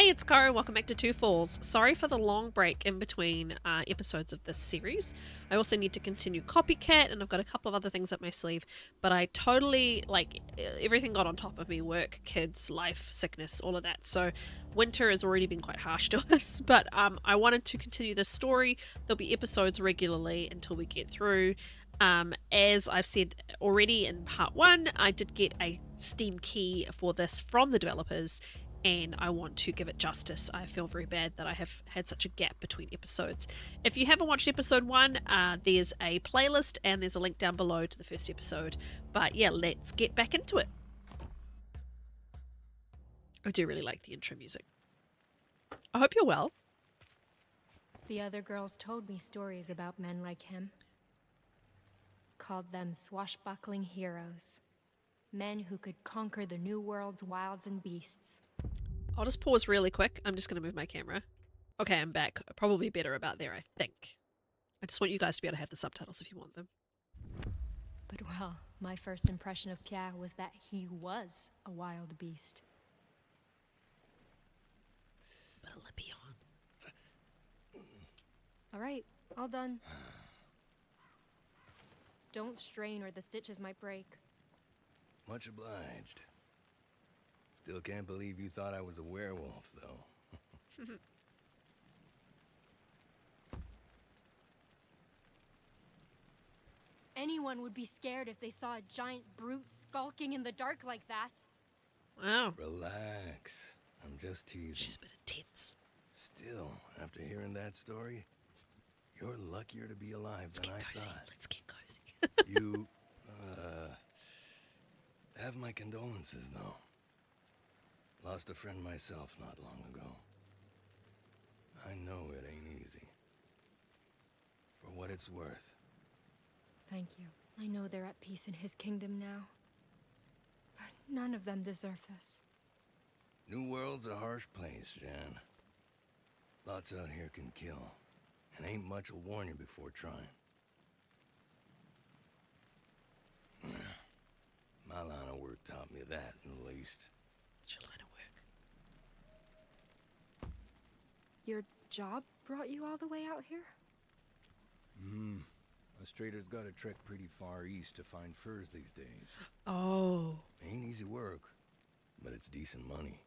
Hey, it's Caro. Welcome back to Two Falls. Sorry for the long break in between episodes of this series. I also need to continue Copycat, and I've got a couple of other things up my sleeve. But I totally, everything got on top of me: work, kids, life, sickness, all of that. So winter has already been quite harsh to us. But I wanted to continue this story. There'll be episodes regularly until we get through. As I've said already in part one, I did get a Steam key for this from the developers, and I want to give it justice. I feel very bad that I have had such a gap between episodes. If you haven't watched episode one, there's a playlist and there's a link down below to the first episode. But yeah, let's get back into it. I do really like the intro music. I hope you're well. The other girls told me stories about men like him. Called them swashbuckling heroes. Men who could conquer the new world's wilds and beasts. I'll just pause really quick. I'm just going to move my camera. Okay, I'm back. Probably better about there, I think. I just want you guys to be able to have the subtitles if you want them. But well, my first impression of Pierre was that he was a wild beast. All right, all done. Don't strain or the stitches might break. Much obliged. Still can't believe you thought I was a werewolf, though. Anyone would be scared if they saw a giant brute skulking in the dark like that. Wow. Relax. I'm just teasing. She's a bit intense. Still, after hearing that story, you're luckier to be alive than I thought. Let's get cozy. You, have my condolences, though. Lost a friend myself not long ago. I know it ain't easy. For what it's worth. Thank you. I know they're at peace in his kingdom now. But none of them deserve this. New World's a harsh place, Jan. Lots out here can kill. And ain't much will warn you before trying. My line of work taught me that, at least. What's your line of work? Your job brought you all the way out here? Us traders gotta trek pretty far east to find furs these days. Oh. Ain't easy work, but it's decent money.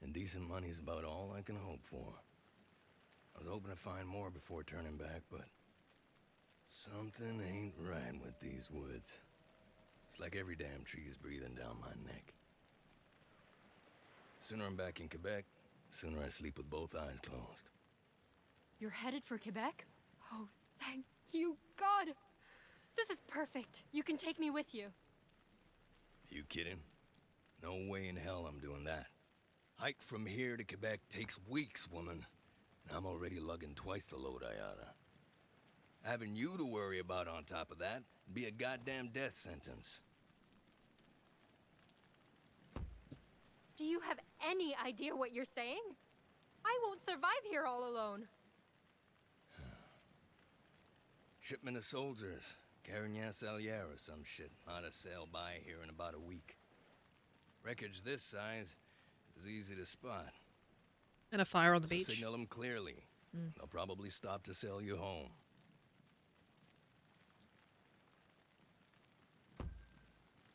And decent money's about all I can hope for. I was hoping to find more before turning back, but something ain't right with these woods. It's like every damn tree is breathing down my neck. Sooner I'm back in Quebec, sooner I sleep with both eyes closed. You're headed for Quebec? Oh, thank you, God! This is perfect. You can take me with you. You kidding? No way in hell I'm doing that. Hike from here to Quebec takes weeks, woman. And I'm already lugging twice the load I oughta. Having you to worry about on top of that would be a goddamn death sentence. Do you have any idea what you're saying? I won't survive here all alone. Shipment of soldiers, Carignan-Salière or some shit, ought to sail by here in about a week. Wreckage this size is easy to spot. And a fire on the So beach. signal them clearly. They'll probably stop to sail you home.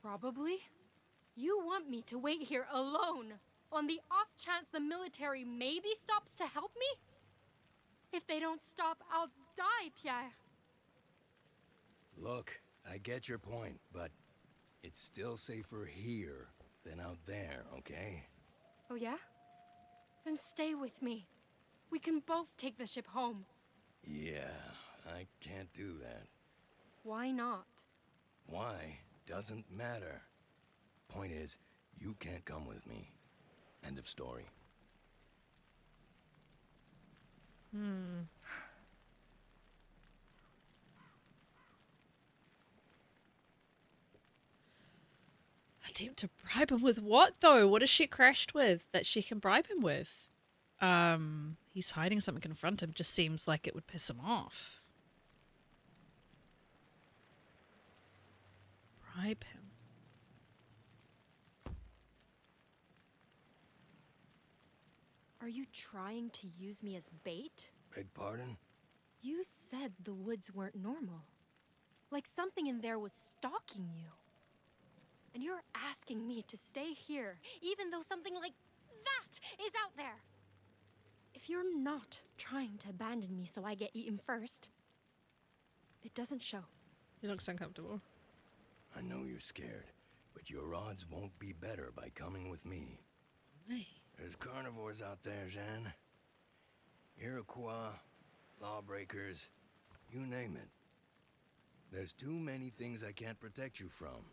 Probably. You want me to wait here alone, on the off chance the military maybe stops to help me? If they don't stop, I'll die, Pierre. Look, I get your point, but it's still safer here than out there, okay? Oh yeah? Then stay with me. We can both take the ship home. Yeah, I can't do that. Why not? Why? Doesn't matter. Point is, you can't come with me. End of story. Attempt to bribe him with what, though? What has she crashed with that she can bribe him with? He's hiding something. Confront him just seems like it would piss him off. Bribe him. Are you trying to use me as bait? Beg pardon? You said the woods weren't normal. Like something in there was stalking you. And you're asking me to stay here, even though something like that is out there. If you're not trying to abandon me so I get eaten first, it doesn't show. He looks uncomfortable. I know you're scared, but your odds won't be better by coming with me. Hey. There's carnivores out there, Jeanne. Iroquois, lawbreakers, you name it. There's too many things I can't protect you from,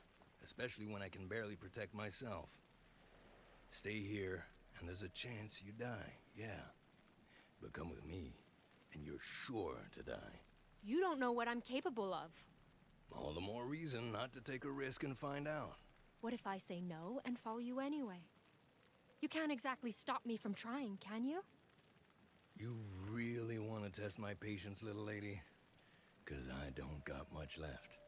especially when I can barely protect myself. Stay here, and there's a chance you die, yeah. But come with me, and you're sure to die. You don't know what I'm capable of. All the more reason not to take a risk and find out. What if I say no and follow you anyway? You can't exactly stop me from trying, can you? You really want to test my patience, little lady? 'Cause I don't got much left.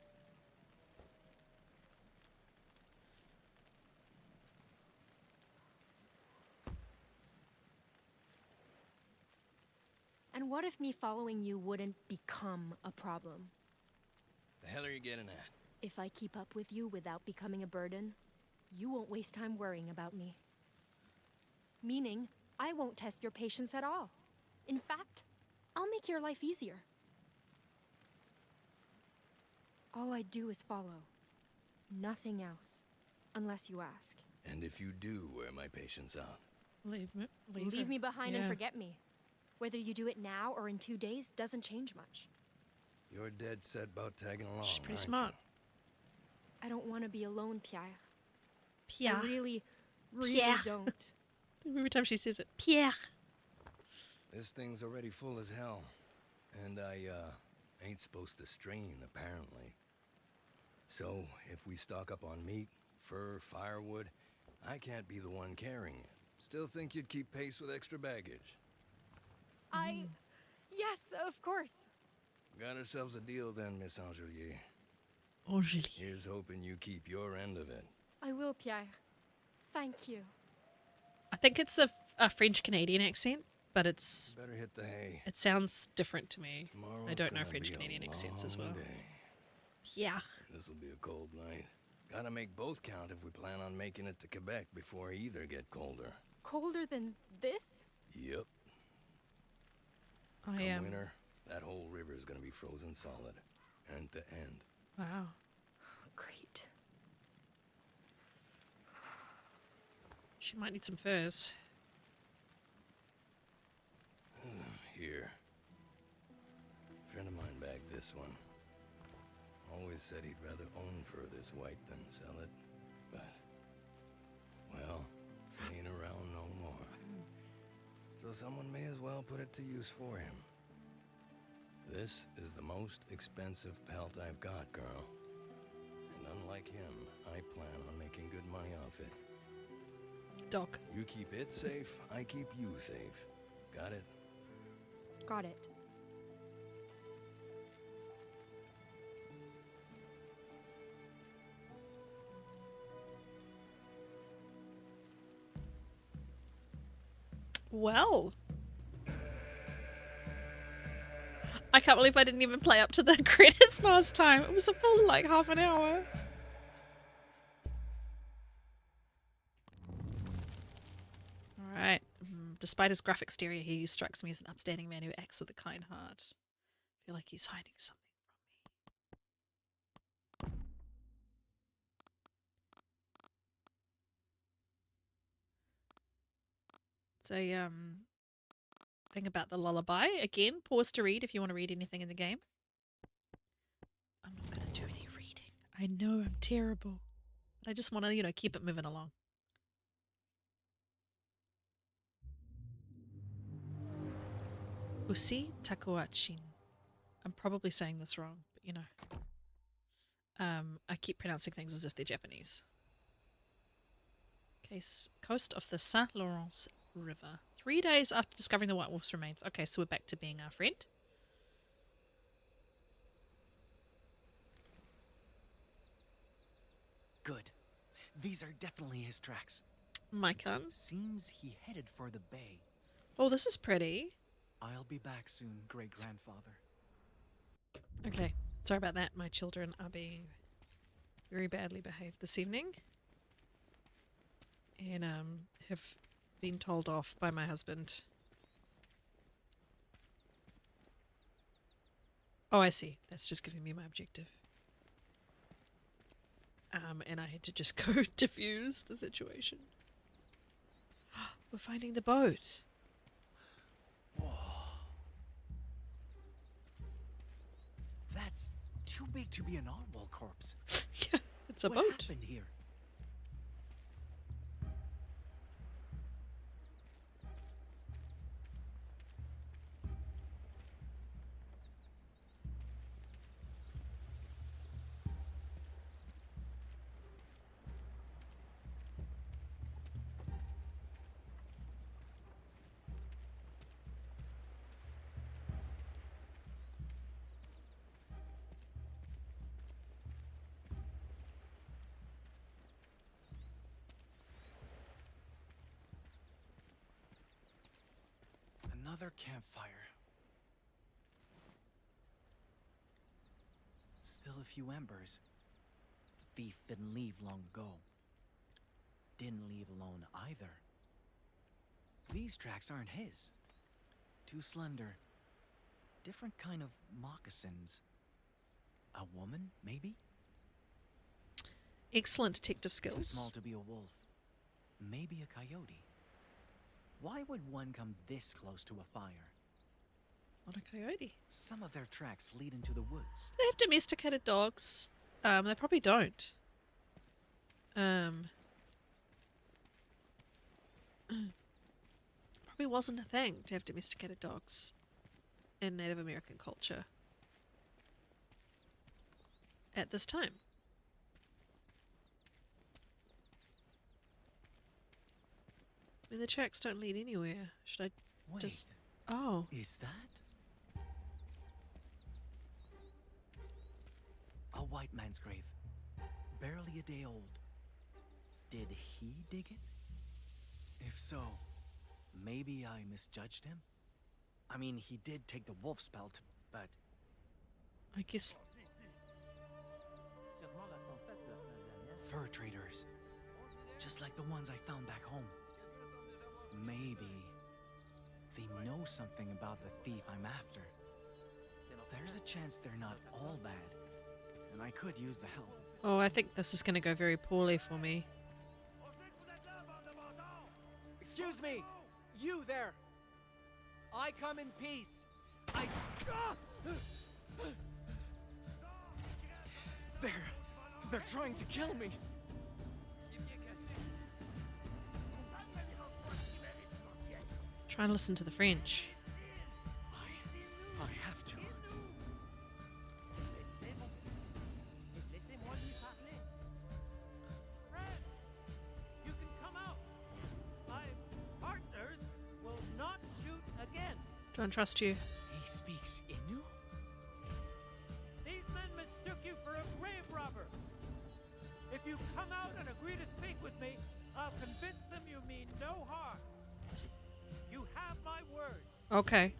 And what if me following you wouldn't become a problem? The hell are you getting at? If I keep up with you without becoming a burden, you won't waste time worrying about me. Meaning, I won't test your patience at all. In fact, I'll make your life easier. All I do is follow. Nothing else. Unless you ask. And if you do wear my patience out? Leave me. Leave me behind Yeah. and forget me. Whether you do it now or in 2 days doesn't change much. You're dead set about tagging along, She's pretty aren't smart. you? I don't want to be alone, Pierre. Pierre. I really Pierre. don't. Every time she says it, Pierre. This thing's already full as hell. And I, ain't supposed to strain, apparently. So, if we stock up on meat, fur, firewood, I can't be the one carrying it. Still think you'd keep pace with extra baggage? Yes, of course. Got ourselves a deal then, Miss Angelier. Angélie. Here's hoping you keep your end of it. I will, Pierre. Thank you. I think it's a French Canadian accent, but it's Better hit the hay. it sounds different to me. Tomorrow's I don't know gonna French be a Canadian accents as well. long day. Pierre. This'll be a cold night. Gotta make both count if we plan on making it to Quebec before either get colder. Colder than this? Yep. I Come am. winter, that whole river's gonna be frozen solid. End to end. Wow. Great. She might need some furs. Here. Friend of mine bagged this one. Always said he'd rather own fur this white than sell it. But, well, he ain't around no more. So someone may as well put it to use for him. This is the most expensive pelt I've got, girl. And unlike him, I plan on making good money off it. Doc. You keep it safe, I keep you safe. Got it? Got it. Well. I can't believe I didn't even play up to the credits last time. It was a full like half an hour. Alright. Despite his graphic exterior, he strikes me as an upstanding man who acts with a kind heart. I feel like he's hiding something from me. So, thing about the lullaby. Again, pause to read if you want to read anything in the game. I'm not going to do any reading. I know I'm terrible. But I just want to, keep it moving along. Nishu Takuatshina. I'm probably saying this wrong, but I keep pronouncing things as if they're Japanese. Coast of the Saint Lawrence River. 3 days after discovering the White Wolf's remains. Okay, so we're back to being our friend. Good. These are definitely his tracks. Micah. Seems he headed for the bay. Oh, this is pretty. I'll be back soon, great-grandfather. Okay, sorry about that. My children are being very badly behaved this evening. And have been told off by my husband. Oh, I see. That's just giving me my objective. And I had to just go diffuse the situation. We're finding the boat. That's too big to be an Oswald corpse. Yeah, it's a what boat. happened here? Another campfire. Still a few embers. Thief didn't leave long ago. Didn't leave alone either. These tracks aren't his. Too slender. Different kind of moccasins. A woman, maybe? Excellent detective Too small skills. to be a wolf. Maybe a coyote. Why would one come this close to a fire? Not a coyote. Some of their tracks lead into the woods. Do they have domesticated dogs? They probably don't. Probably wasn't a thing to have domesticated dogs in Native American culture at this time. I mean, the tracks don't lead anywhere. Should I Wait, just... Oh. is that? A white man's grave. Barely a day old. Did he dig it? If so, maybe I misjudged him? I mean, he did take the wolf's pelt, but... I guess... Fur traders. Just like the ones I found back home. Maybe they know something about the thief I'm after. There's a chance they're not all bad, and I could use the help. Oh, I think this is going to go very poorly for me. Excuse me! You there! I come in peace! They're trying to kill me! Try and listen to the French. I have to. Friend, you can come out. My partners will not shoot again. Don't trust you. He speaks Innu? These men mistook you for a grave robber. If you come out and agree to speak with me, I'll convince them you mean no harm. You have my word. Okay.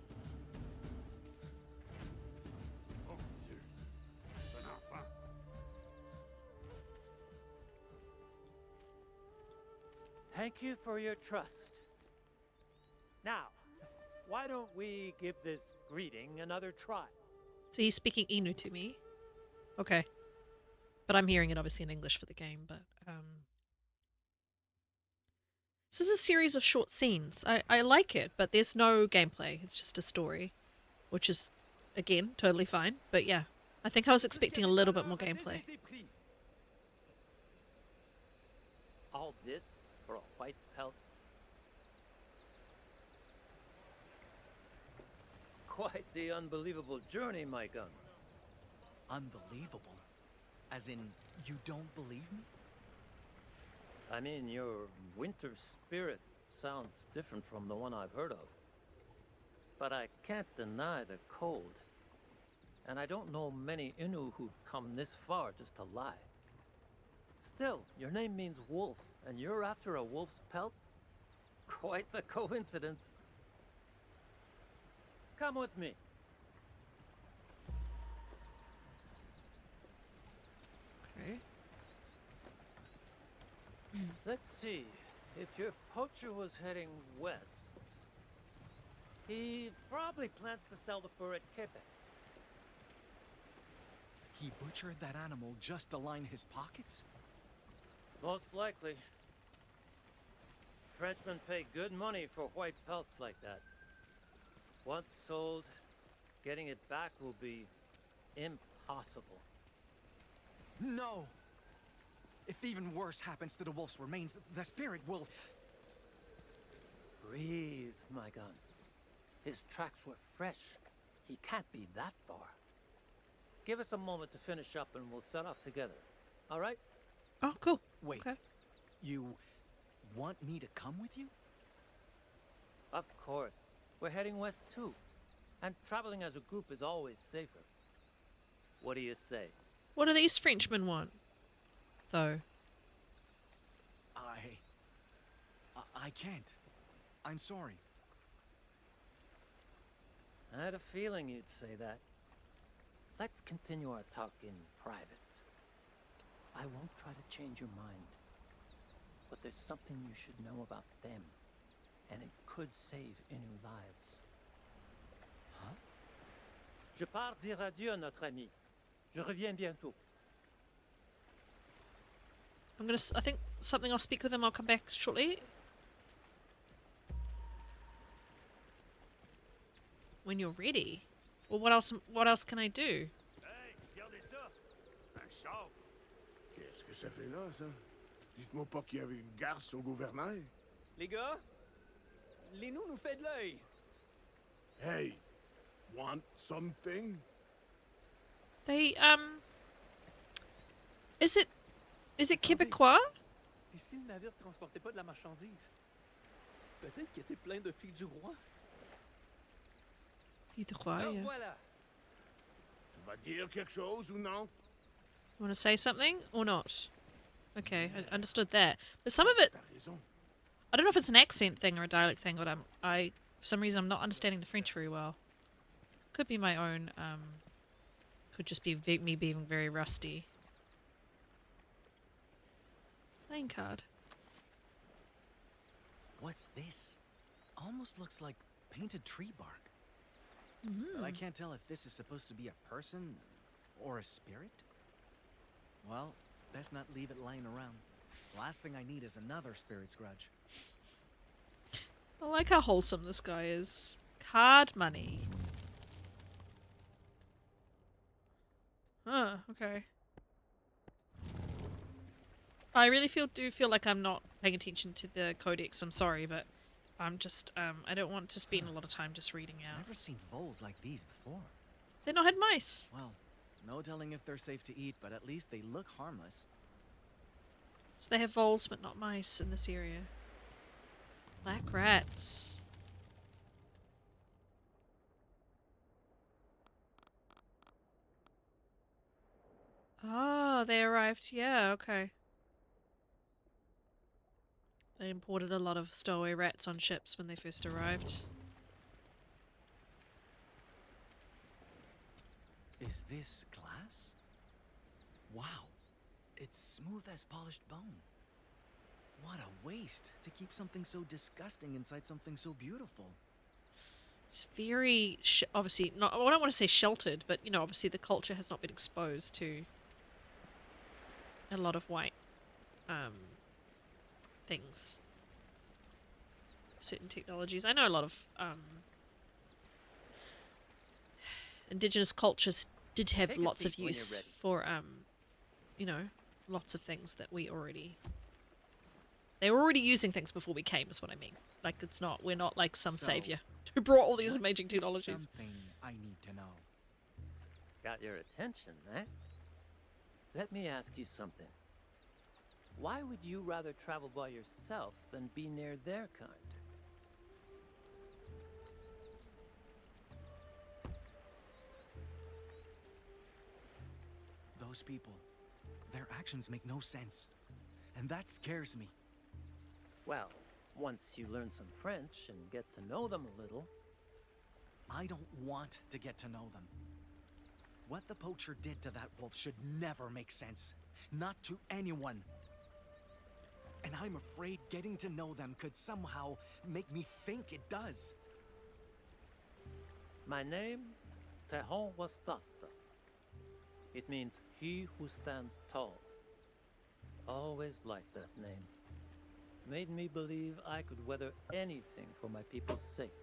Thank you for your trust. Now, why don't we give this greeting another try? So he's speaking Inu to me. Okay. But I'm hearing it obviously in English for the game, but this is a series of short scenes. I like it, but there's no gameplay. It's just a story, which is, again, totally fine. But yeah, I think I was expecting a little bit more gameplay. All this for a white pelt? Quite the unbelievable journey, my gun. Unbelievable. As in, you don't believe me? I mean, your winter spirit sounds different from the one I've heard of. But I can't deny the cold. And I don't know many Innu who'd come this far just to lie. Still, your name means wolf, and you're after a wolf's pelt? Quite the coincidence. Come with me. Okay. Let's see. If your poacher was heading west, he probably plans to sell the fur at Quebec. He butchered that animal just to line his pockets? Most likely. Frenchmen pay good money for white pelts like that. Once sold, getting it back will be impossible. No! If even worse happens to the wolf's remains, the spirit will... Breathe, my gun. His tracks were fresh. He can't be that far. Give us a moment to finish up and we'll set off together. All right? Oh, cool. Wait, Okay. you want me to come with you? Of course. We're heading west too. And traveling as a group is always safer. What do you say? What do these Frenchmen want, though? I can't. I'm sorry. I had a feeling you'd say that. Let's continue our talk in private. I won't try to change your mind. But there's something you should know about them. And it could save any lives. Huh? Je pars dire adieu à notre ami. Je reviens bientôt. I think something I'll speak with him. I'll come back shortly. When you're ready. Well, what else can I do? Hey, regardez ça! Un char! Qu'est-ce que ça fait là, ça? Dites-moi pas qu'il y avait une garce au gouvernail. Les gars, les nous fait de l'œil. Hey, want something? They Is it Québécois? Et si le navire transportait pas de la marchandise? Peut-être qu'il était plein de filles du roi. Québécois, Alors yeah. voilà. Tu vas dire quelque chose ou non? Want to say something or not? Okay, I understood that. But some of it, T'as raison. I don't know if it's an accent thing or a dialect thing, but for some reason I'm not understanding the French very well. Could be my own, could just be me being very rusty. Playing card. What's this? Almost looks like painted tree bark. But I can't tell if this is supposed to be a person or a spirit. Well, best not leave it lying around. Last thing I need is another spirit's grudge. I like how wholesome this guy is. Card money. Huh, okay. I really do feel like I'm not paying attention to the codex. I'm sorry, but I'm just, I don't want to spend a lot of time just reading out. Never seen voles like these before. They're not had mice. Well, no telling if they're safe to eat, but at least they look harmless. So they have voles, but not mice in this area. Black rats. Oh, they arrived. Yeah, okay. They imported a lot of stowaway rats on ships when they first arrived. Is this glass? Wow. It's smooth as polished bone. What a waste to keep something so disgusting inside something so beautiful. It's very, obviously, not, I don't want to say sheltered, but, you know, obviously the culture has not been exposed to a lot of white things. Certain technologies. I know a lot of indigenous cultures did have Take a lots of seat when you're use ready. for, you know, lots of things that they were already using things before we came, is what I mean. Like, we're not like some So, savior who brought all these What's amazing this technologies. Something I need to know. Got your attention, eh? Let me ask you something. Why would you rather travel by yourself than be near their kind? Those people, their actions make no sense. And that scares me. Well, once you learn some French and get to know them a little, I don't want to get to know them. What the poacher did to that wolf should never make sense. Not to anyone. And I'm afraid getting to know them could somehow make me think it does. My name, Takuatshina. It means he who stands tall. Always liked that name. Made me believe I could weather anything for my people's sake.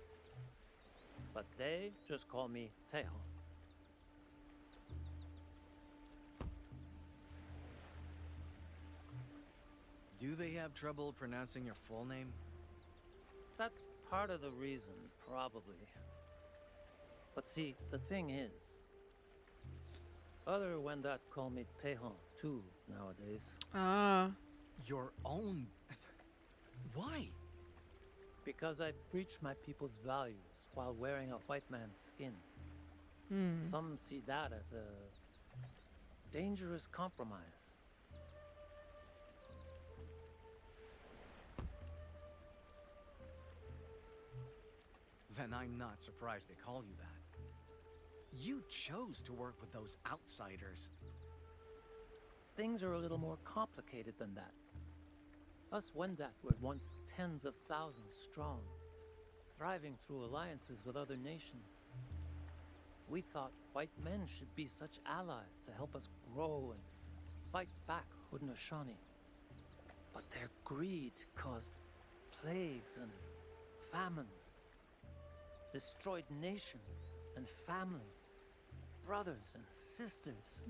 But they just call me Tejon. Do they have trouble pronouncing your full name? That's part of the reason, probably. But see, the thing is, other Wendat call me Tejon too nowadays. Ah. Your own... Why? Because I preach my people's values while wearing a white man's skin. Some see that as a dangerous compromise. Then I'm not surprised they call you that. You chose to work with those outsiders. Things are a little more complicated than that. Us Wendat were once tens of thousands strong, thriving through alliances with other nations. We thought white men should be such allies to help us grow and fight back Haudenosaunee. But their greed caused plagues and famines, destroyed nations and families, brothers and sisters.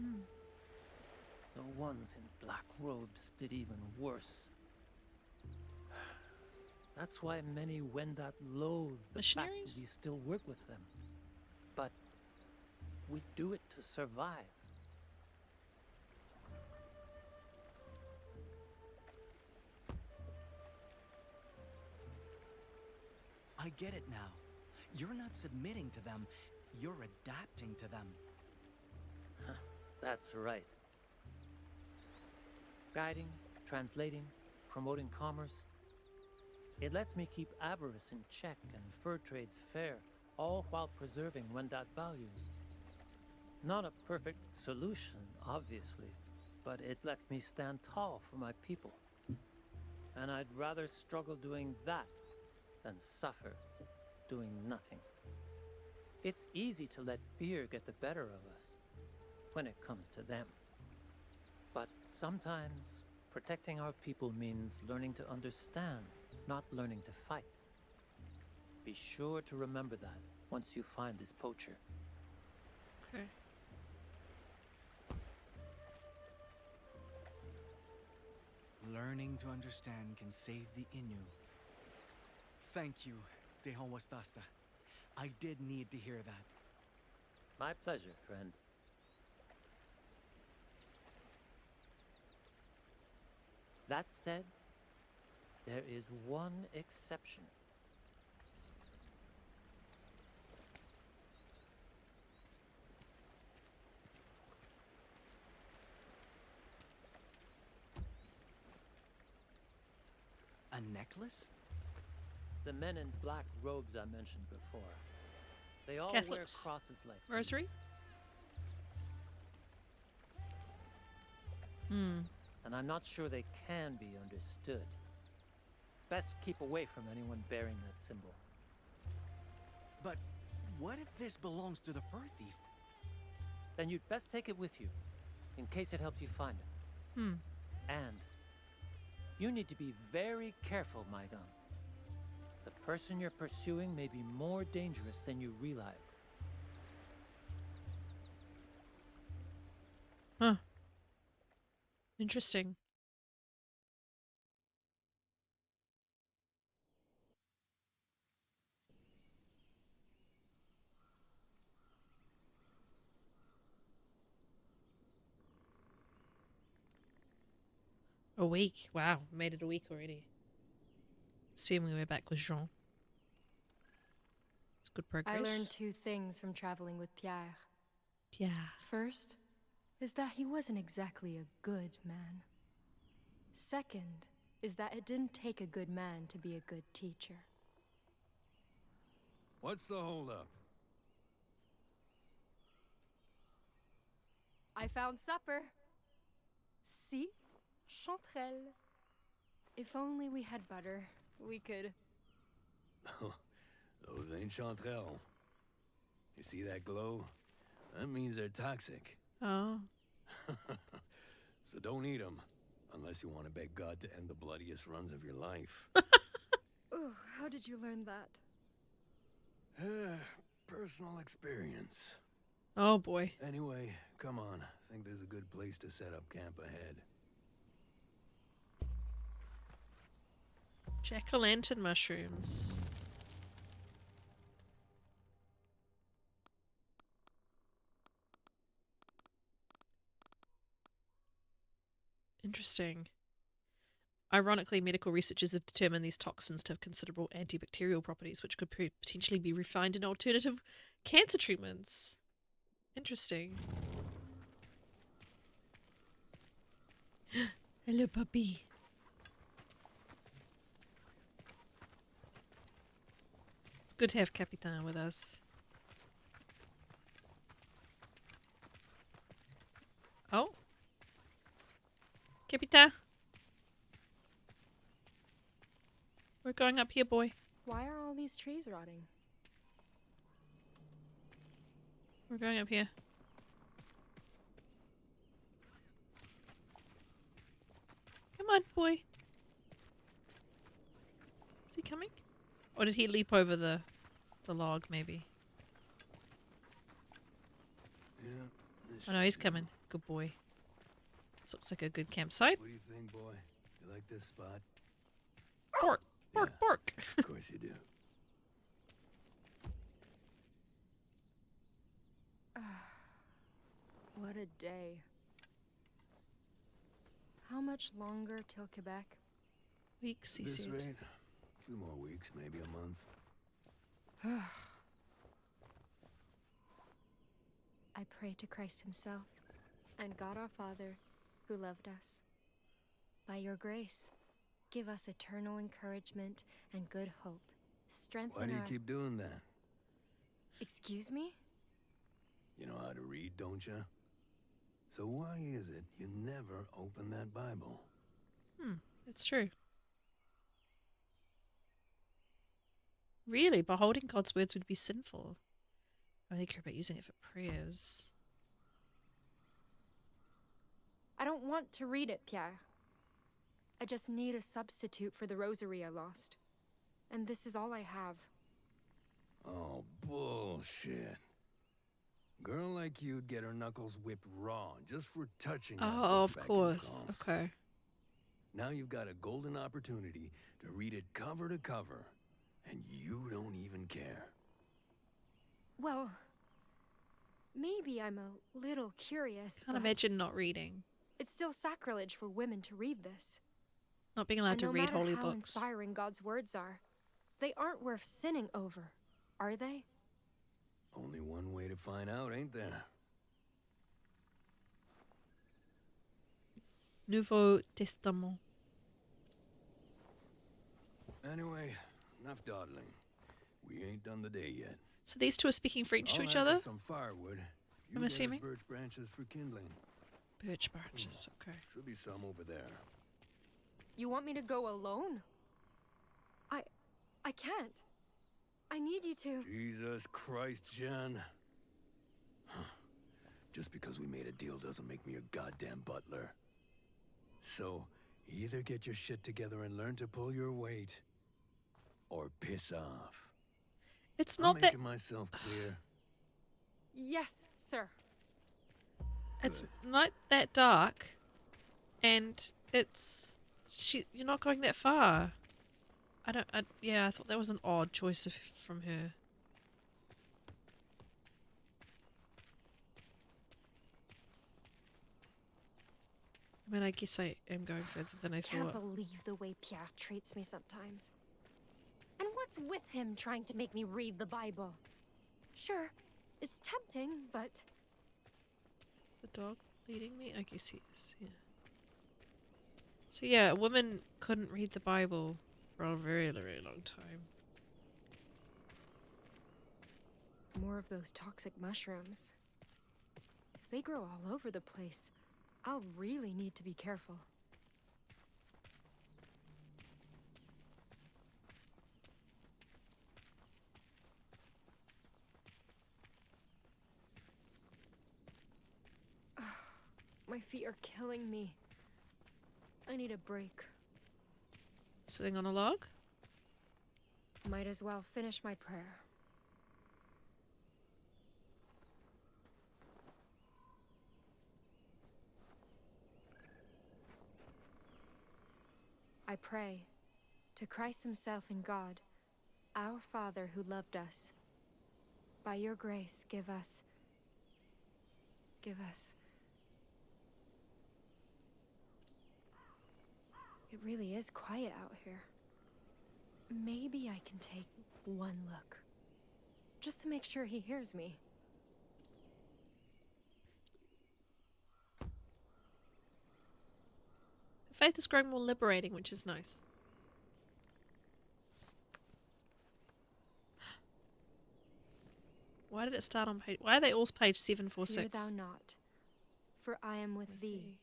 The ones in black robes did even worse. That's why many Wendat loathe the fact that Missionaries? we still work with them. But we do it to survive. I get it now. You're not submitting to them, you're adapting to them. That's right. Guiding, translating, promoting commerce. It lets me keep avarice in check and fur trades fair, all while preserving Wendat values. Not a perfect solution, obviously, but it lets me stand tall for my people. And I'd rather struggle doing that than suffer doing nothing. It's easy to let fear get the better of us when it comes to them. But sometimes protecting our people means learning to understand, not learning to fight. Be sure to remember that once you find this poacher. Okay. Learning to understand can save the Innu. Thank you, Takuatshina. I did need to hear that. My pleasure, friend. That said, there is one exception. A necklace? The men in black robes I mentioned before. They all wear Catholics. crosses like Rosary? these. And I'm not sure they can be understood. Best keep away from anyone bearing that symbol. But what if this belongs to the fur thief? Then you'd best take it with you, in case it helps you find it. And you need to be very careful, Maigon. The person you're pursuing may be more dangerous than you realize. Huh. Interesting. A week. Wow, made it a week already. Assuming we're back with Jean. It's good progress. I learned two things from traveling with Pierre. Pierre. First is that he wasn't exactly a good man. Second is that it didn't take a good man to be a good teacher. What's the holdup? I found supper. See? Chanterelle. If only we had butter, we could... Those ain't chanterelle. You see that glow? That means they're toxic. Oh. So don't eat them, unless you want to beg God to end the bloodiest runs of your life. Oh, how did you learn that? Personal experience. Oh boy. Anyway, come on. I think there's a good place to set up camp ahead. Jack-o'-lantern mushrooms. Interesting. Ironically, medical researchers have determined these toxins to have considerable antibacterial properties, which could potentially be refined in alternative cancer treatments. Interesting. Hello, puppy. It's good to have Capitan with us. Oh. Capitan. We're going up here, boy. Why are all these trees rotting? We're going up here. Come on, boy. Is he coming? Or did he leap over the log, maybe? Yeah. Oh no, he's coming. Good boy. This looks like a good campsite. What do you think, boy? You like this spot? Bark, bark, Yeah. bark. Of course you do. What a day. How much longer till Quebec? Weeks, he This said. rate, a few more weeks, maybe a month. I pray to Christ himself and God our Father, who loved us. By your grace, give us eternal encouragement and good hope. Strengthen Why do you our... keep doing that? Excuse me? You know how to read, don't you? So why is it you never open that Bible? It's true. Really, beholding God's words would be sinful. I only care about using it for prayers. I don't want to read it, Pierre. I just need a substitute for the rosary I lost. And this is all I have. Oh, bullshit. Girl like you'd get her knuckles whipped raw just for touching that Oh, book of back in course. France. Okay. Now you've got a golden opportunity to read it cover to cover, and you don't even care. Well, maybe I'm a little curious, Can't but imagine not reading. it's still sacrilege for women to read this. Not being allowed And to no read matter holy how books. inspiring God's words are, they aren't worth sinning over, are they? Only one way to find out, ain't there? Nouveau Testament. Anyway, enough dawdling. We ain't done the day yet. So these two are speaking French to I'll each have other? some firewood. You I'm get us assuming. birch branches for kindling. Birch branches, okay. Should be some over there. You want me to go alone? I can't. I need you to. Jesus Christ, Jen. Just because we made a deal doesn't make me a goddamn butler. So, either get your shit together and learn to pull your weight, or piss off. It's I'm not that making myself clear. Yes, sir. it's not that dark, and you're not going that far. I thought that was an odd choice from her. I mean, I guess I am going further than I Can't thought. believe the way Pierre treats me sometimes. And what's with him trying to make me read the Bible? Sure, it's tempting, but The dog leading me? I guess he is, yeah. So yeah, a woman couldn't read the Bible for a very, very long time. more of those toxic mushrooms. If They grow all over the place. I'll really need to be careful. My feet are killing me. I need a break. Sitting on a log? Might as well finish my prayer. I pray to Christ himself and God, our Father who loved us. By your grace, give us. It really is quiet out here. Maybe I can take one look. Just to make sure he hears me. Faith is growing more liberating, which is nice. Why did it start on page... Why are they all page 746? Fear thou not, for I am with thee.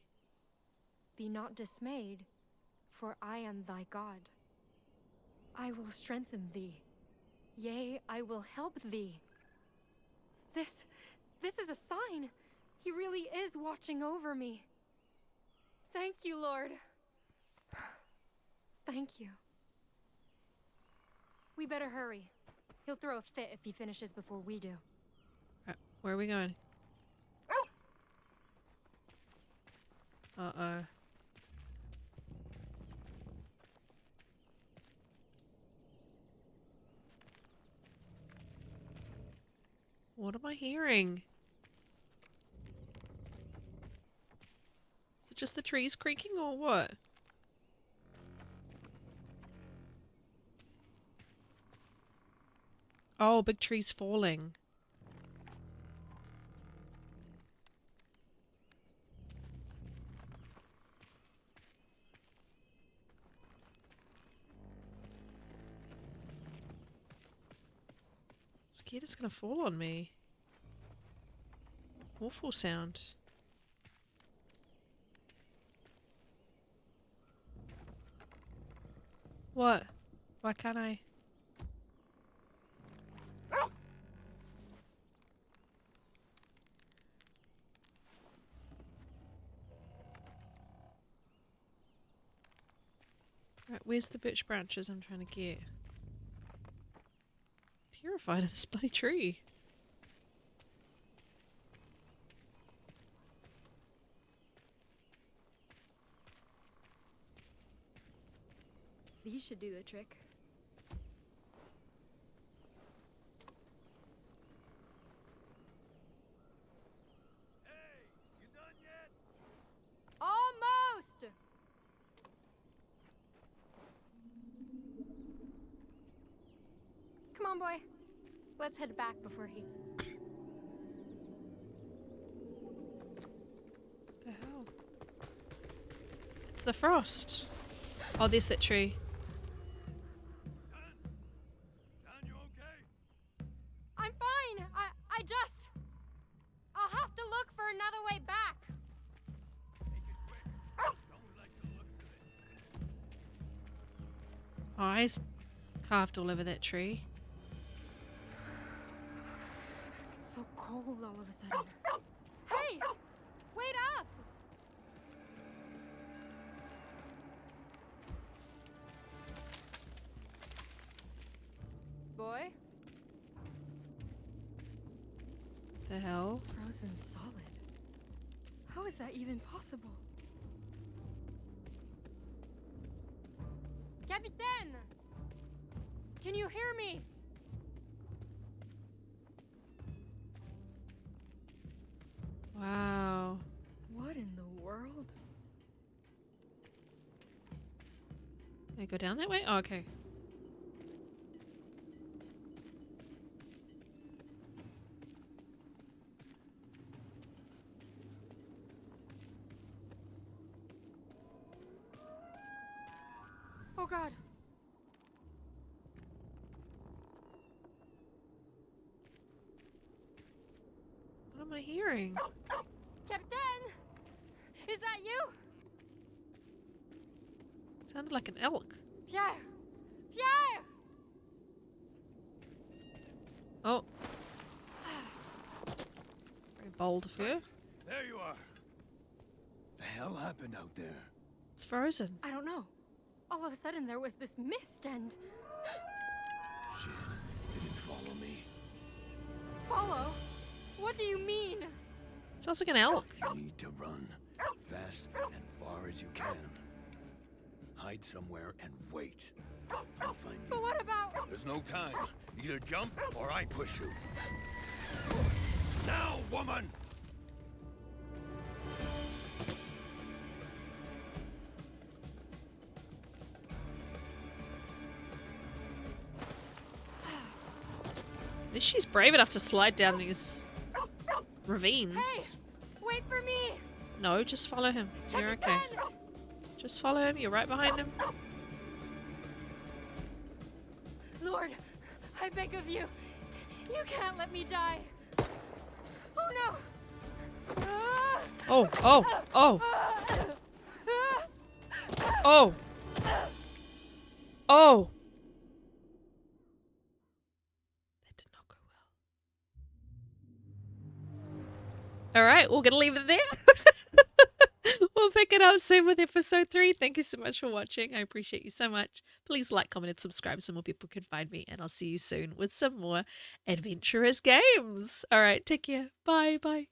Be not dismayed, for I am thy God. I will strengthen thee. Yea, I will help thee. This is a sign. He really is watching over me. Thank you, Lord. Thank you. We better hurry. He'll throw a fit if he finishes before we do. Right, where are we going? Uh-oh. What am I hearing? Is it just the trees creaking or what? Oh, big trees falling. Scared it's gonna fall on me. Awful sound. What? Why can't I? Right, where's the birch branches I'm trying to get? Terrified of this bloody tree. These should do the trick. Hey, you done yet? Almost! Come on, boy. Let's head back before he... The hell? It's the frost. Oh, there's that tree. Don, you okay? I'm fine! I just... I'll have to look for another way back. Make it quick. Don't like the looks of it. Eyes carved all over that tree. It's so cold all of a sudden. Hey! Wait up! Boy? The hell? Frozen solid. How is that even possible? Capitaine! Can you hear me? Wow. What in the world? Can I go down that way? Oh, okay. Oh God! What am I hearing? Captain! Is that you? Sounded like an elk. Pierre! Pierre! Oh. Very bold of her. There you are. The hell happened out there? It's frozen. I don't know. All of a sudden there was this mist and... Shit, they didn't follow me. Follow? What do you mean? Sounds like an elk. You need to run. Fast and far as you can. Hide somewhere and wait. I'll find you. But what about... There's no time. Either jump or I push you. Now, woman! At least she's brave enough to slide down these ravines. Wait for me! No, just follow him. You're okay. Captain! Just follow him. You're right behind him. Lord, I beg of you. You can't let me die. Oh no! Ah! Oh, oh, oh, Ah! oh. Oh. That did not go well. All right, we're going to leave it there. We'll pick it up soon with episode 3. Thank you so much for watching. I appreciate you so much. Please like, comment, and subscribe so more people can find me. And I'll see you soon with some more adventurous games. All right, take care. Bye. Bye.